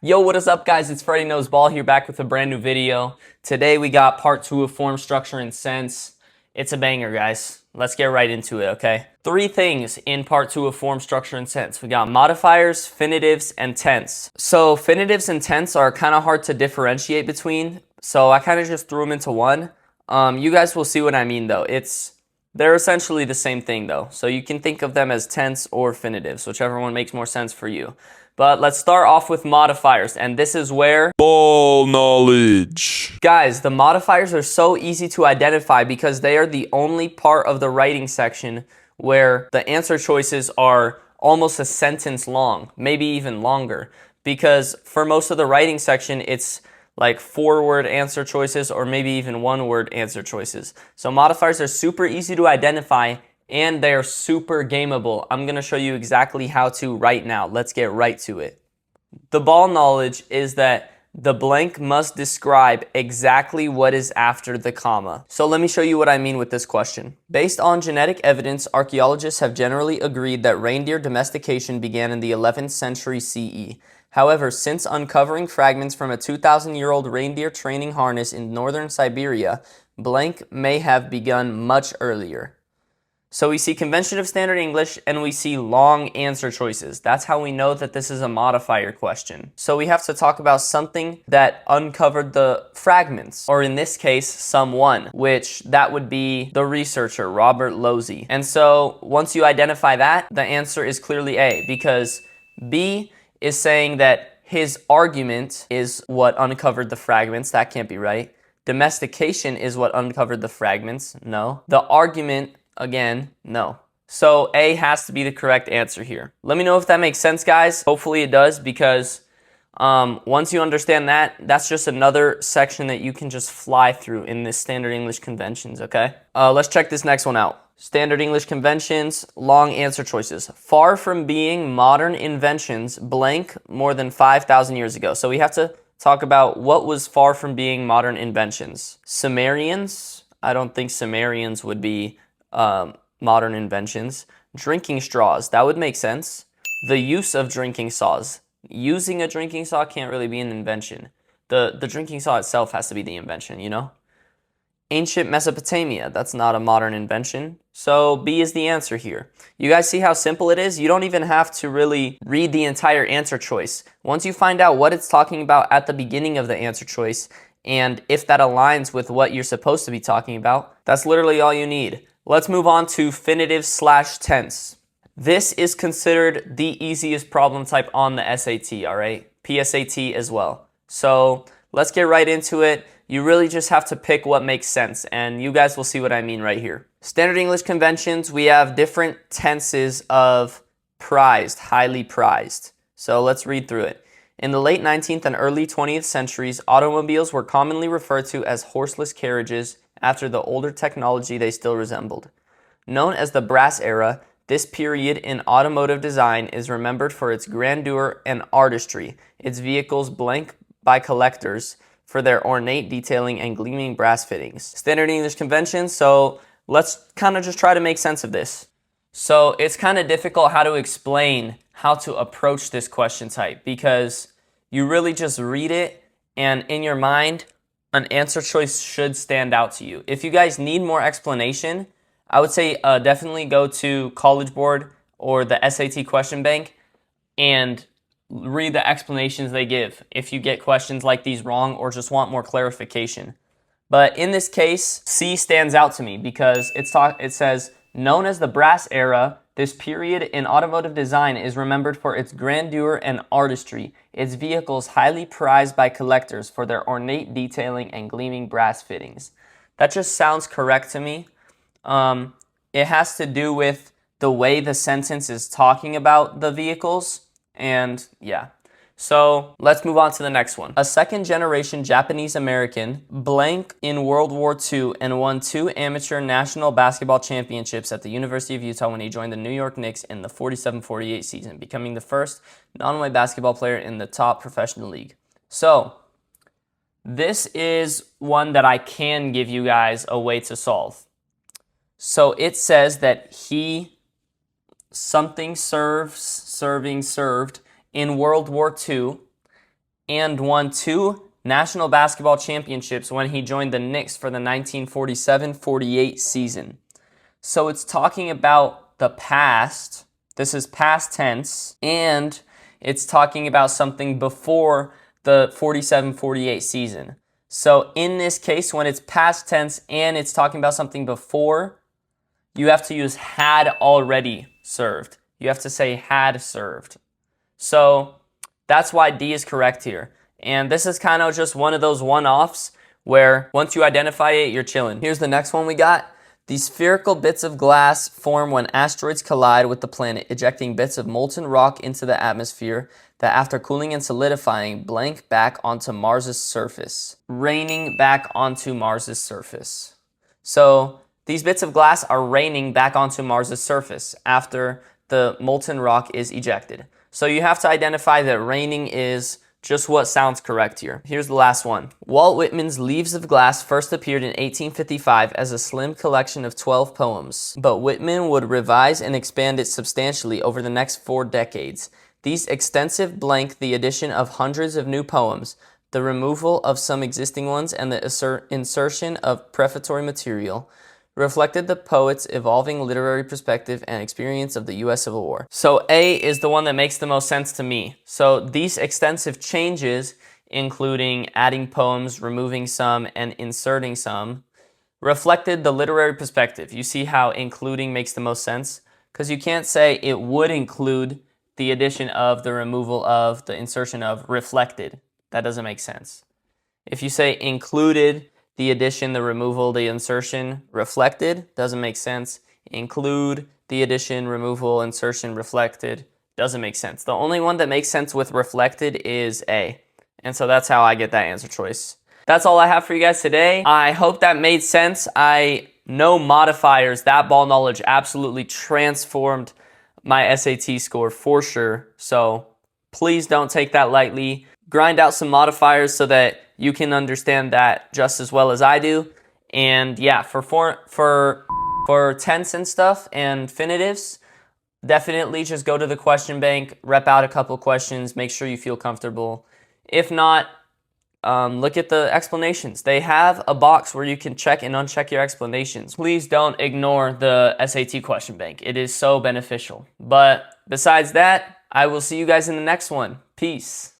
Yo, what is up, guys? It's Freddy Knows Ball here, back with a brand new video. Today we got part 2 of form, structure, and sense. It's a banger, guys. Let's get right into it, okay? 3 things in part 2 of form, structure, and sense. We got modifiers, finitives, and tense. So finitives and tense are kind of hard to differentiate between, so I kind of just threw them into one. You guys will see what I mean, though. They're essentially the same thing, though. So you can think of them as tense or finitives, whichever one makes more sense for you. But let's start off with modifiers, and this is where ball knowledge. Guys, the modifiers are so easy to identify because they are the only part of the writing section where the answer choices are almost a sentence long, maybe even longer. Because for most of the writing section, it's like 4-word answer choices or maybe even 1-word answer choices. So modifiers are super easy to identify and they are super gameable. I'm going to show you exactly how to right now. Let's get right to it. The ball knowledge is that the blank must describe exactly what is after the comma. So let me show you what I mean with this question. Based on genetic evidence, archaeologists have generally agreed that reindeer domestication began in the 11th century CE. However, since uncovering fragments from a 2,000-year-old reindeer training harness in northern Siberia, blank may have begun much earlier. So we see convention of standard English and we see long answer choices. That's how we know that this is a modifier question. So we have to talk about something that uncovered the fragments, or in this case, someone, which that would be the researcher, Robert Losey. And so once you identify that, the answer is clearly A, because B is saying that his argument is what uncovered the fragments. That can't be right. Domestication is what uncovered the fragments. No. The argument, again, no. So A has to be the correct answer here. Let me know if that makes sense, guys. Hopefully it does, because once you understand that, that's just another section that you can just fly through in this standard English conventions, okay? Let's check this next one out. Standard English conventions, long answer choices. Far from being modern inventions, blank more than 5,000 years ago. So we have to talk about what was far from being modern inventions. Sumerians, I don't think Sumerians would be modern inventions. Drinking straws, that would make sense. The use of drinking saws. Using a drinking saw can't really be an invention. The drinking saw itself has to be the invention, you know? Ancient Mesopotamia, that's not a modern invention. So B is the answer here. You guys see how simple it is? You don't even have to really read the entire answer choice. Once you find out what it's talking about at the beginning of the answer choice, and if that aligns with what you're supposed to be talking about, that's literally all you need. Let's move on to finitives/tense. This is considered the easiest problem type on the SAT, all right? PSAT as well. So let's get right into it. You really just have to pick what makes sense, and you guys will see what I mean right here. Standard English conventions, we have different tenses of prized, highly prized. So let's read through it. In the late 19th and early 20th centuries, automobiles were commonly referred to as horseless carriages after the older technology they still resembled. Known as the brass era, this period in automotive design is remembered for its grandeur and artistry, its vehicles blank by collectors for their ornate detailing and gleaming brass fittings. Standard English convention, so let's kind of just try to make sense of this. So it's kind of difficult how to explain how to approach this question type, because you really just read it and in your mind, an answer choice should stand out to you. If you guys need more explanation, I would say definitely go to College Board or the SAT question bank and read the explanations they give if you get questions like these wrong or just want more clarification. But in this case, C stands out to me because it says, known as the brass era, this period in automotive design is remembered for its grandeur and artistry, its vehicles highly prized by collectors for their ornate detailing and gleaming brass fittings. That just sounds correct to me. It has to do with the way the sentence is talking about the vehicles, and yeah. So let's move on to the next one. A second-generation Japanese-American blank in World War II and won 2 amateur national basketball championships at the University of Utah when he joined the New York Knicks in the 47-48 season, becoming the first non-white basketball player in the top professional league. So this is one that I can give you guys a way to solve. So it says that he something served in World War II and won 2 national basketball championships when he joined the Knicks for the 1947-48 season. So it's talking about the past. This is past tense, and it's talking about something before the 47-48 season. So in this case, when it's past tense and it's talking about something before, you have to use had already served. You have to say had served. So that's why D is correct here. And this is kind of just one of those one-offs where once you identify it, you're chilling. Here's the next one we got. These spherical bits of glass form when asteroids collide with the planet, ejecting bits of molten rock into the atmosphere that after cooling and solidifying, blank back onto Mars's surface. Raining back onto Mars's surface. So these bits of glass are raining back onto Mars's surface after the molten rock is ejected. So you have to identify that raining is just what sounds correct here. Here's the last one. Walt Whitman's Leaves of Glass first appeared in 1855 as a slim collection of 12 poems, but Whitman would revise and expand it substantially over the next 4 decades. These extensive blank the addition of hundreds of new poems, the removal of some existing ones, and the insertion of prefatory material reflected the poet's evolving literary perspective and experience of the U.S. Civil War. So A is the one that makes the most sense to me. So these extensive changes, including adding poems, removing some, and inserting some, reflected the literary perspective. You see how including makes the most sense? Because you can't say it would include the addition of, the removal of, the insertion of, reflected. That doesn't make sense. If you say included, the addition, the removal, the insertion, reflected, doesn't make sense. Include, the addition, removal, insertion, reflected, doesn't make sense. The only one that makes sense with reflected is A. And so that's how I get that answer choice. That's all I have for you guys today. I hope that made sense. I know modifiers, that ball knowledge absolutely transformed my SAT score for sure. So please don't take that lightly. Grind out some modifiers so that you can understand that just as well as I do. And yeah, for tense and stuff and finitives, definitely just go to the question bank, rep out a couple questions, make sure you feel comfortable. If not, look at the explanations. They have a box where you can check and uncheck your explanations. Please don't ignore the SAT question bank. It is so beneficial. But besides that, I will see you guys in the next one. Peace.